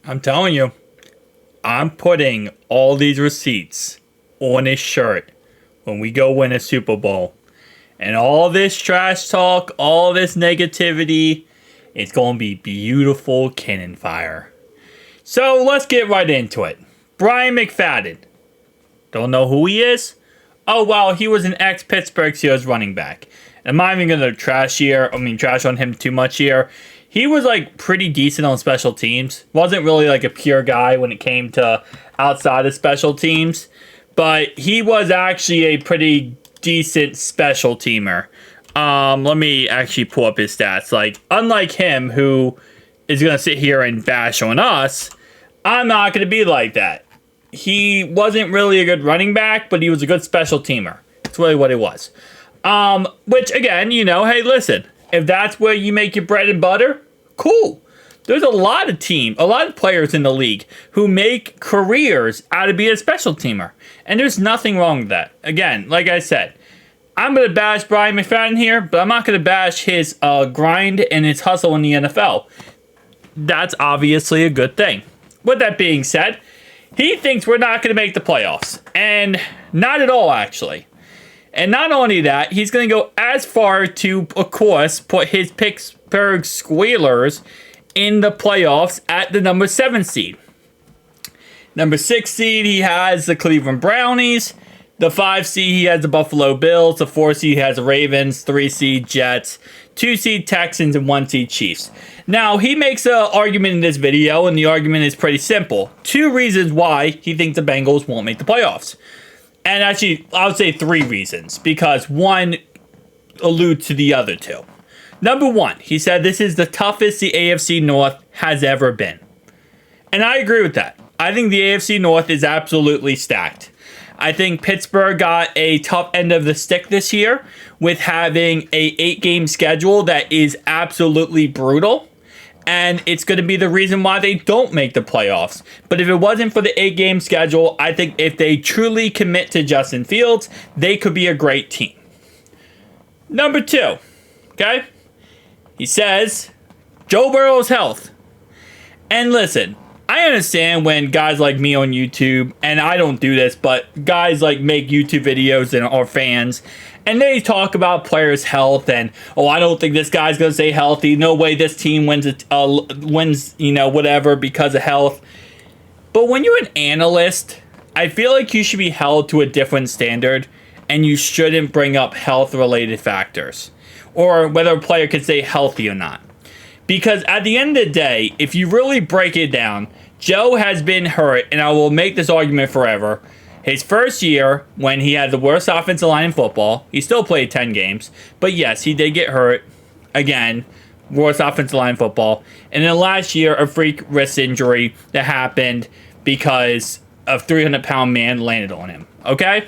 I'm telling you, I'm putting all these receipts on his shirt when we go win a Super Bowl. And all this trash talk, all this negativity, it's going to be beautiful cannon fire. So let's get right into it. Bryant Mcfadden. Don't know who he is? Oh, well, he was an ex-Pittsburgh Steelers running back. I'm not even going to trash on him too much here. He was, pretty decent on special teams. Wasn't really, a pure guy when it came to outside of special teams. But he was actually a pretty decent special teamer. Let me actually pull up his stats. Unlike him, who is going to sit here and bash on us, I'm not going to be like that. He wasn't really a good running back, but he was a good special teamer. That's really what it was. Which, again, hey, listen, if that's where you make your bread and butter, cool. There's a lot of players in the league who make careers out of being a special teamer. And there's nothing wrong with that. Again, like I said, I'm going to bash Bryant Mcfadden here, but I'm not going to bash his grind and his hustle in the NFL. That's obviously a good thing. With that being said, he thinks we're not going to make the playoffs. And not at all, actually. And not only that, he's going to go as far to, of course, put his Pittsburgh Squealers in the playoffs at the number 7 seed. Number 6 seed, he has the Cleveland Brownies. The 5 seed, he has the Buffalo Bills. The 4 seed, he has the Ravens. 3 seed, Jets. 2 seed, Texans. And 1 seed, Chiefs. Now, he makes an argument in this video, and the argument is pretty simple. 2 reasons why he thinks the Bengals won't make the playoffs. And actually, I would say 3 reasons, because one alludes to the other 2. Number 1, he said this is the toughest the AFC North has ever been. And I agree with that. I think the AFC North is absolutely stacked. I think Pittsburgh got a tough end of the stick this year with having a 8-game schedule that is absolutely brutal. And it's going to be the reason why they don't make the playoffs. But if it wasn't for the 8-game schedule, I think if they truly commit to Justin Fields, they could be a great team. Number 2, okay? He says, Joe Burrow's health. And listen, I understand when guys like me on YouTube, and I don't do this, but guys make YouTube videos and are fans, and they talk about players' health, and, I don't think this guy's going to stay healthy. No way this team wins, whatever because of health. But when you're an analyst, I feel like you should be held to a different standard, and you shouldn't bring up health-related factors, or whether a player can stay healthy or not. Because at the end of the day, if you really break it down, Joe has been hurt, and I will make this argument forever. His first year, when he had the worst offensive line in football, he still played 10 games. But yes, he did get hurt. Again, worst offensive line in football. And then last year, a freak wrist injury that happened because a 300-pound man landed on him. Okay?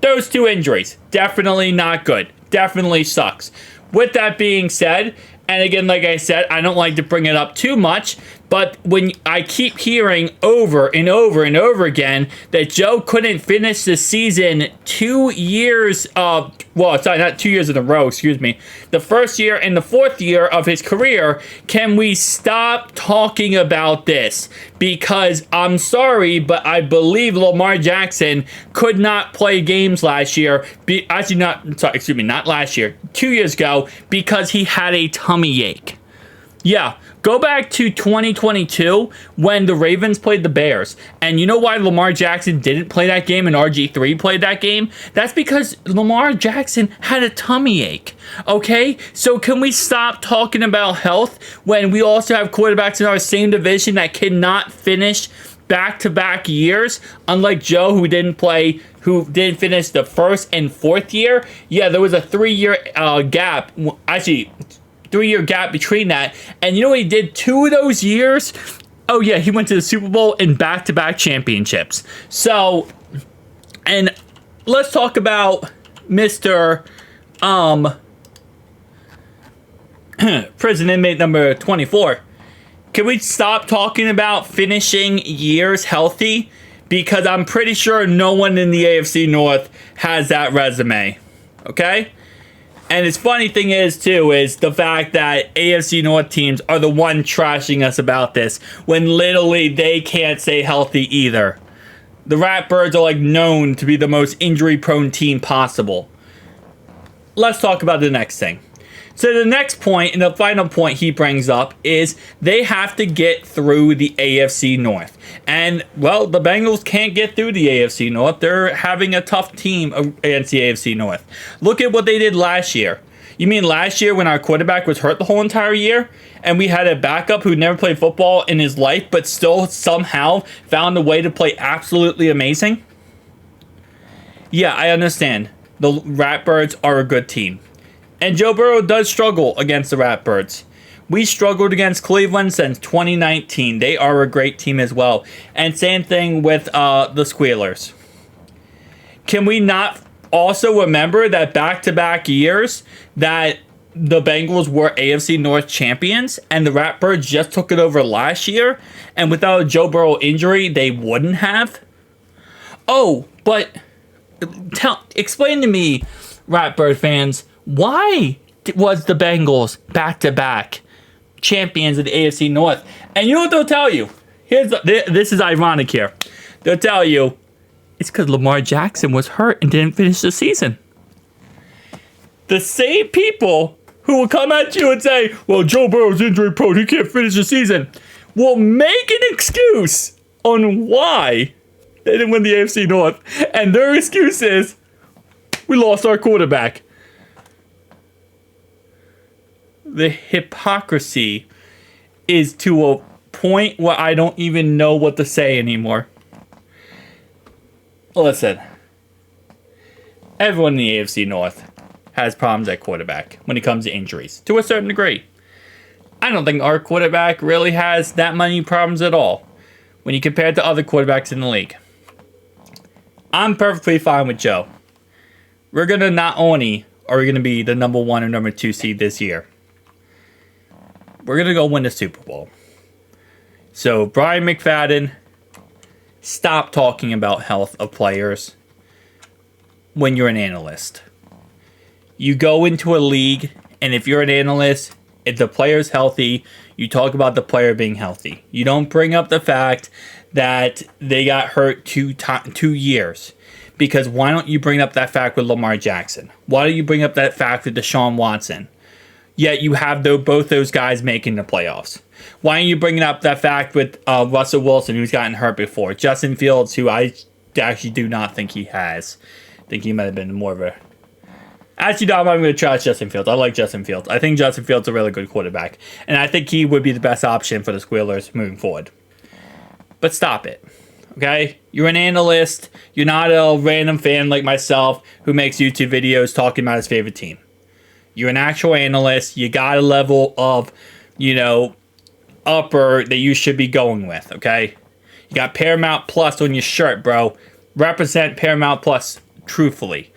Those 2 injuries, definitely not good. Definitely sucks. With that being said, and again, like I said, I don't like to bring it up too much, but when I keep hearing over and over and over again that Joe couldn't finish the season 2 years not 2 years in a row, excuse me, the first year and the 4th year of his career, can we stop talking about this? Because I'm sorry, but I believe Lamar Jackson could not play games last year. Not last year, 2 years ago, because he had a tummy ache. Yeah, go back to 2022 when the Ravens played the Bears. And you know why Lamar Jackson didn't play that game and RG3 played that game? That's because Lamar Jackson had a tummy ache. Okay? So can we stop talking about health when we also have quarterbacks in our same division that cannot finish back-to-back years? Unlike Joe, who didn't finish the 1st and 4th year. Yeah, there was a 3-year gap. Actually, 3-year gap between that. And you know what he did 2 of those years? Oh, yeah, he went to the Super Bowl in back-to-back championships. So, and let's talk about Mr. Prison inmate number 24. Can we stop talking about finishing years healthy? Because I'm pretty sure no one in the AFC North has that resume. Okay? And its funny thing is, too, is the fact that AFC North teams are the one trashing us about this when literally they can't stay healthy either. The Ratbirds are like known to be the most injury-prone team possible. Let's talk about the next thing. So the next point, and the final point he brings up, is they have to get through the AFC North. And, well, the Bengals can't get through the AFC North. They're having a tough team against the AFC North. Look at what they did last year. You mean last year when our quarterback was hurt the whole entire year? And we had a backup who never played football in his life, but still somehow found a way to play absolutely amazing? Yeah, I understand. The Ratbirds are a good team. And Joe Burrow does struggle against the Ratbirds. We struggled against Cleveland since 2019. They are a great team as well. And same thing with the Squealers. Can we not also remember that back-to-back years that the Bengals were AFC North champions and the Ratbirds just took it over last year? And without a Joe Burrow injury, they wouldn't have? Oh, but explain to me, Ratbird fans, why was the Bengals back-to-back champions of the AFC North? And you know what they'll tell you? This is ironic here. They'll tell you it's because Lamar Jackson was hurt and didn't finish the season. The same people who will come at you and say, well, Joe Burrow's injury prone, he can't finish the season, will make an excuse on why they didn't win the AFC North. And their excuse is, we lost our quarterback. The hypocrisy is to a point where I don't even know what to say anymore. Listen, everyone in the AFC North has problems at quarterback when it comes to injuries, to a certain degree. I don't think our quarterback really has that many problems at all when you compare it to other quarterbacks in the league. I'm perfectly fine with Joe. We're going to not only are we going to be the number 1 or number 2 seed this year, we're going to go win the Super Bowl. So, Bryant Mcfadden, stop talking about health of players when you're an analyst. You go into a league, and if you're an analyst, if the player's healthy, you talk about the player being healthy. You don't bring up the fact that they got hurt 2 years. Because why don't you bring up that fact with Lamar Jackson? Why don't you bring up that fact with Deshaun Watson? Yet you have both those guys making the playoffs. Why aren't you bringing up that fact with Russell Wilson, who's gotten hurt before? Justin Fields, who I actually do not think he has. I think he might have been more of a... Actually, no, I'm not going to trash Justin Fields. I like Justin Fields. I think Justin Fields is a really good quarterback. And I think he would be the best option for the Squealers moving forward. But stop it. Okay? You're an analyst. You're not a random fan like myself who makes YouTube videos talking about his favorite team. You're an actual analyst. You got a level of, upper that you should be going with, okay? You got Paramount Plus on your shirt, bro. Represent Paramount Plus truthfully.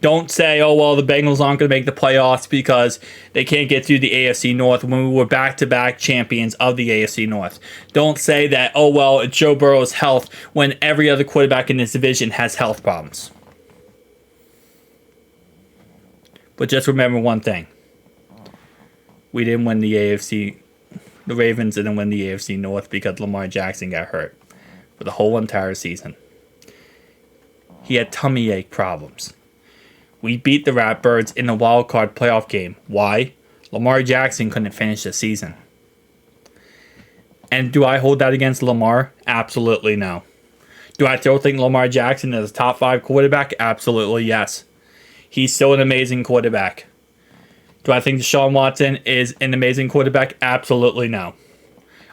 Don't say, oh, well, the Bengals aren't going to make the playoffs because they can't get through the AFC North when we were back-to-back champions of the AFC North. Don't say that, oh, well, it's Joe Burrow's health when every other quarterback in this division has health problems. But just remember one thing. We didn't win the Ravens didn't win the AFC North because Lamar Jackson got hurt for the whole entire season. He had tummy ache problems. We beat the Ratbirds in the wild card playoff game. Why? Lamar Jackson couldn't finish the season. And do I hold that against Lamar? Absolutely no. Do I still think Lamar Jackson is a top 5 quarterback? Absolutely yes. He's still an amazing quarterback. Do I think Deshaun Watson is an amazing quarterback? Absolutely no.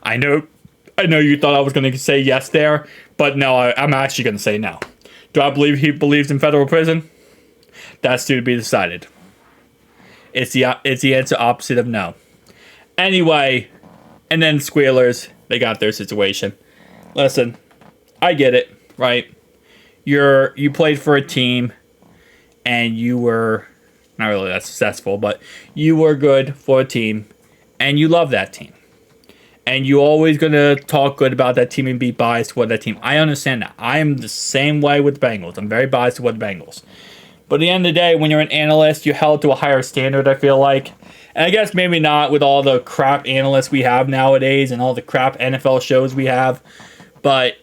I know you thought I was going to say yes there, but no, I'm actually going to say no. Do I believe he believes in federal prison? That's to be decided. It's the answer opposite of no. Anyway, and then Squealers, they got their situation. Listen, I get it, right? You played for a team, and you were not really that successful, but you were good for a team, and you love that team. And you're always going to talk good about that team and be biased toward that team. I understand that. I am the same way with the Bengals. I'm very biased toward the Bengals. But at the end of the day, when you're an analyst, you're held to a higher standard, I feel like. And I guess maybe not with all the crap analysts we have nowadays and all the crap NFL shows we have. But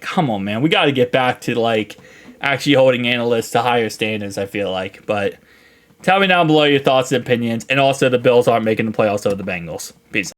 come on, man. We got to get back to, like, actually holding analysts to higher standards, I feel like. But tell me down below your thoughts and opinions. And also, the Bills aren't making the playoffs over the Bengals. Peace.